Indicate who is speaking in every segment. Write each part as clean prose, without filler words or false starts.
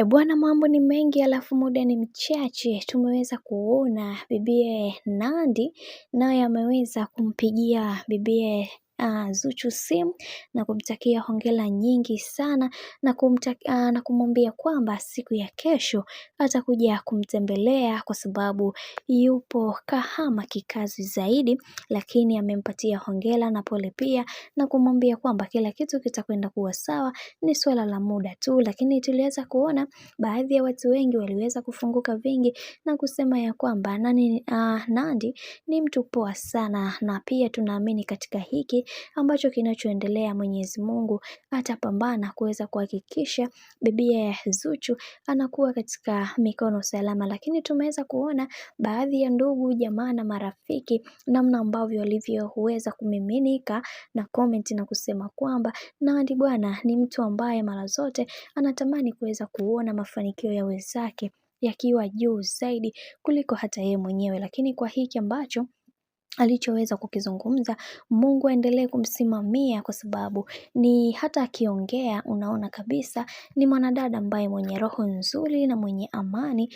Speaker 1: Bwana, mambo ni mengi alafu muda ni mchache. Tumeweza kuona bibie Nandy naye ameweza kumpigia bibie Zuchu simu na kumtakia hongera nyingi sana na kumwambia kwamba siku ya kesho atakuja kumtembelea kwa sababu yupo Kahama kikazi zaidi, lakini amempatia hongera na pole pia na kumwambia kwamba kila kitu kitakwenda kuwa sawa, ni swala la muda tu. Lakini tuliweza kuona baadhi ya watu wengi waliweza kufunguka vingi na kusema ya kwamba Nandy ni mtu poa sana, na pia tunaamini katika hiki ambacho kinachoendelea Mwenyezi Mungu atapambana kuweza kuhakikisha bibia Zuchu anakuwa katika mikono salama. Lakini tumeweza kuona baadhi ya ndugu jamaa na marafiki namna ambavyo walivyoweza kumiminika na comment na kusema kwamba Nandy bwana ni mtu ambaye mara zote anatamani kuweza kuona mafanikio ya wenzake yakiwa juu zaidi kuliko hata yeye mwenyewe. Lakini kwa hiki ambacho alichoweza kukizungumza, Mungu aendelee kumsimamia kwa sababu ni hata akiongea unaona kabisa ni mwanadada ambaye mwenye roho nzuri na mwenye amani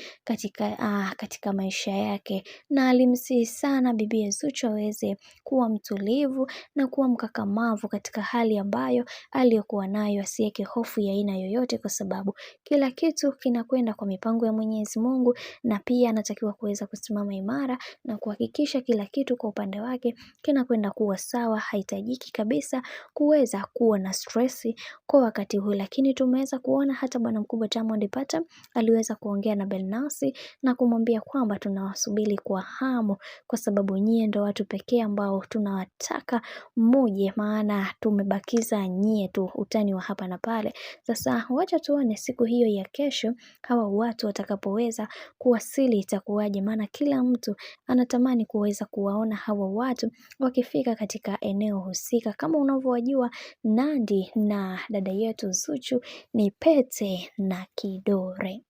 Speaker 1: katika maisha yake, na alimsihi sana bibi Zuchu aweze kuwa mtulivu na kuwa mkakamavu katika hali ambayo aliyokuwa nayo, asiweke hofu ya aina yoyote kwa sababu kila kitu kinakwenda kwa mipango ya Mwenyezi Mungu, na pia anatakiwa kuweza kusimama imara na kuhakikisha kila kitu kwa upande wake kinakwenda kuwa sawa. Haitajiki kabisa kuweza kuwa na stresi kwa wakati huu. Lakini tumeweza kuona hata bwana mkubwa Diamond Platnumz aliweza kuongea na Billnass na kumwambia kwamba tunawasubiri kwa hamu kwa sababu nyie ndo watu pekee ambao tunawataka muje, maana tumebakiza nyie tu, utani wa hapa na pale. Sasa wacha tuone siku hiyo ya kesho hawa watu watakapoweza kuwasili itakuwaje, maana kila mtu anatamani kuweza kuwaona hawa watu wakifika katika eneo husika. Kama unavyowajua Nandy na dada yetu Zuchu ni pete na kidore.